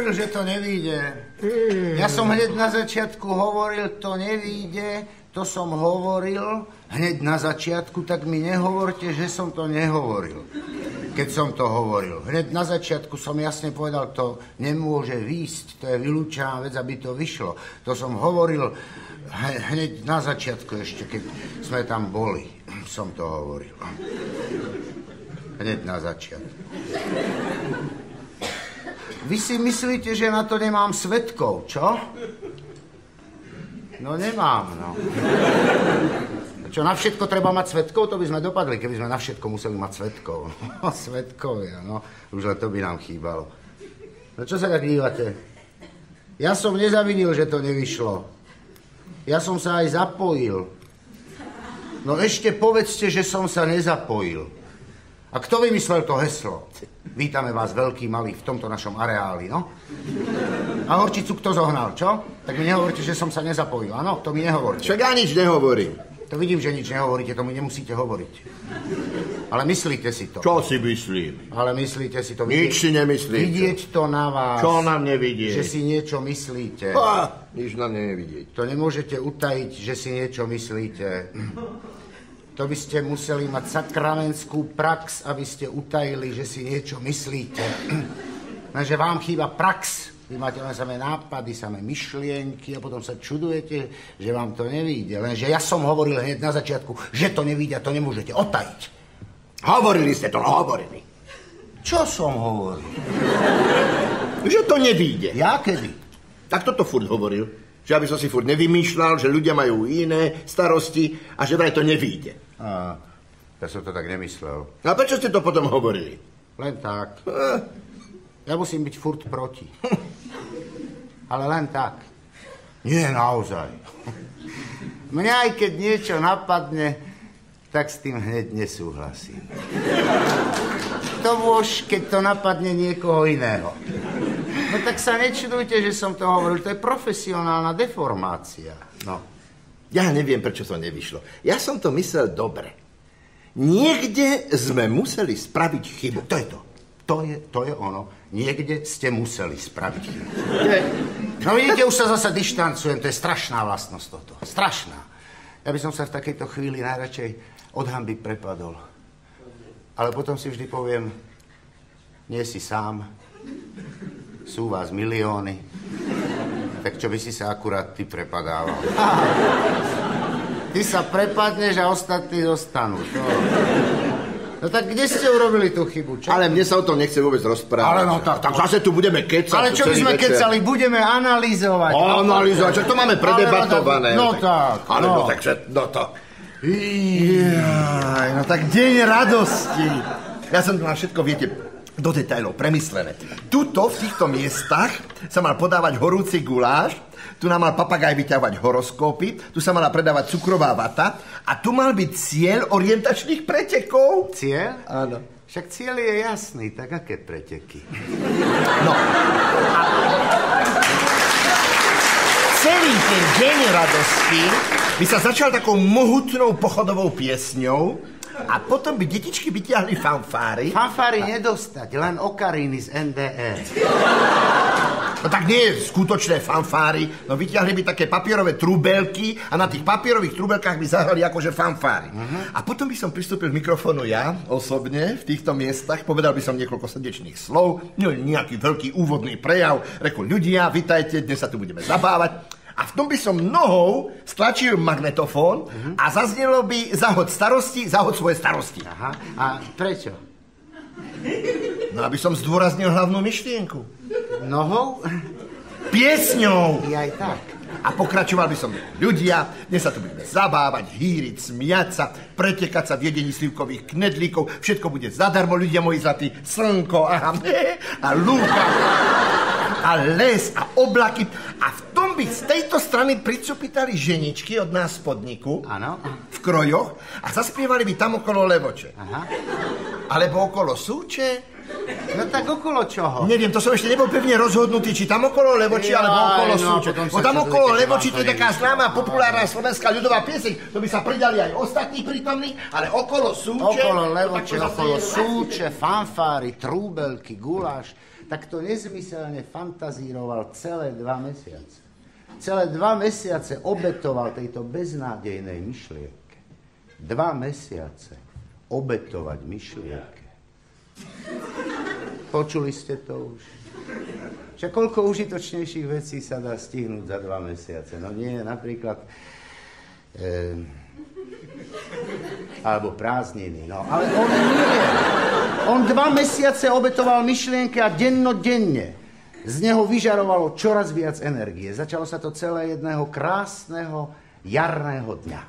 hovoril, že to nevíde. Ja som hneď na začiatku hovoril, to nevíde. To som hovoril hneď na začiatku, tak mi nehovorte, že som to nehovoril. Keď som to hovoril. Hneď na začiatku som jasne povedal, to nemôže výjsť, to je vylúčená vec, aby to vyšlo. To som hovoril hneď na začiatku ešte, keď sme tam boli. Som to hovoril. Hneď na začiatku. Vy si myslíte, že na to nemám svedkov, čo? No nemám, no. Čo, na všetko treba mať svedkov? To by sme dopadli, keby sme na všetko museli mať svedkov. No, svedkovia, no. Už len to by nám chýbalo. No čo sa tak dívate? Ja som nezavinil, že to nevyšlo. Ja som sa aj zapojil. No ešte povedzte, že som sa nezapojil. A kto vymyslel to heslo? Vítame vás, veľký, malý, v tomto našom areáli, no? A horčicu kto zohnal, čo? Tak mi nehovoríte, že som sa nezapojil, áno? To mi nehovoríte. Však ja nič nehovorím. To vidím, že nič nehovoríte, to mi nemusíte hovoriť. Ale myslíte si to. Čo si myslím? Ale myslíte si to. Nič si nemyslíte. Vidieť to na vás. Čo na mne vidieť? Že si niečo myslíte. Nič na mne nevidieť. To nemôžete utajiť, že si niečo myslíte. To by ste museli mať sakramentskú prax, aby ste utajili, že si niečo myslíte. Lenže vám chýba prax. Vy máte len samé nápady, samé myšlienky a potom sa čudujete, že vám to nevíde. Lenže ja som hovoril hneď na začiatku, že to nevíde a to nemôžete otajiť. Hovorili ste to, no hovorili. Čo som hovoril? Že to nevíde. Ja kedy? Tak toto furt hovoril. Že aby som si furt nevymýšľal, že ľudia majú iné starosti a že vraj to nevíde. Ja som to tak nemyslel. A prečo ste to potom hovorili? Len tak. Ja musím byť furt proti. Ale len tak. Nie naozaj. Mňa aj keď niečo napadne, tak s tým hneď nesúhlasím. To už, keď to napadne niekoho iného. No tak sa nečudujte, že som to hovoril. To je profesionálna deformácia. No. Ja neviem, prečo to nevyšlo. Ja som to myslel dobre. Niekde sme museli spraviť chybu. To je to. To je ono. Niekde ste museli spraviť chybu. No vidíte, už sa zase dištancujem. To je strašná vlastnosť toto. Strašná. Ja by som sa v takejto chvíli najradšej od hanby prepadol. Ale potom si vždy poviem, nie si sám. Sú vás milióny. Tak čo by si sa akurát ty prepadával? Ty sa prepadneš a ostatní zostanú. No tak kde ste urobili tú chybu, čo? Ale mne sa o tom nechce vôbec rozprávať. Ale no tak zase tu budeme kecať. Ale čo by sme kecali? Budeme analyzovať. Analyzovať, čo to máme predebatované. No tak. Ale no takže, no to. No tak deň radosti. Ja som tu na všetko, viete, do detailov premyslené. Tuto, v týchto miestach, sa mal podávať horúci guláš, tu nám mal papagaj vyťahovať horoskópy, tu sa mala predávať cukrová vata a tu mal byť cieľ orientačných pretekov. Cieľ? Áno. Však cieľ je jasný, tak aké preteky? No. Celý ten deň radosti by sa začal takou mohutnou pochodovou piesňou a potom by detičky vytiahli fanfáry. Fanfáry nedostať, len okariny z NDE. No tak nie skutočné fanfáry, no vytiahli by také papierové trúbelky a na tých papierových trúbelkách by zahrali akože fanfáry. A potom by som pristúpil k mikrofónu ja, osobne, v týchto miestach, povedal by som niekoľko srdečných slov, nejaký veľký úvodný prejav, rekol ľudia, vitajte, dnes sa tu budeme zabávať. A v tom by som nohou stlačil magnetofón a zaznelo by zahod starosti, zahod svoje starosti. Aha, a prečo? No, aby som zdôraznil hlavnú myšlienku. Nohou? Piesňou. Aj tak. A pokračoval by som, ľudia, dnes sa tu budeme zabávať, hýriť, smiať sa, pretekať sa v jedení slivkových knedlíkov, všetko bude zadarmo, ľudia moji zlatí, slnko a lúka a les a oblaky. A v tom by z tejto strany pricupitali ženičky od nás z podniku. Áno. V krojoch a zaspievali by tam okolo Levoče. Aha. Alebo okolo Súče. No tak okolo čoho? Neviem, to som ešte nebol pevne rozhodnutý, či tam okolo Levoči, alebo okolo Súče. Tam okolo Levoči to je taká známa, populárna slovenská ľudová pieseň. To by sa pridali aj ostatní prítomní, ale okolo Súče... Okolo Levoče, okolo Súče, fanfáry, trúbelky, guláš. tak to nezmyselne fantazíroval celé 2 mesiace. Celé 2 mesiace obetoval tejto beznádejnej myšlienke. 2 mesiace obetovať myšlienke. Počuli ste to už? Však koľko užitočnejších vecí sa dá stihnúť za 2 mesiace? No nie, napríklad... alebo prázdniny, no. Ale on nie. On 2 mesiace obetoval myšlienky a dennodenne z neho vyžarovalo čoraz viac energie. Začalo sa to celé jedného krásneho jarného dňa.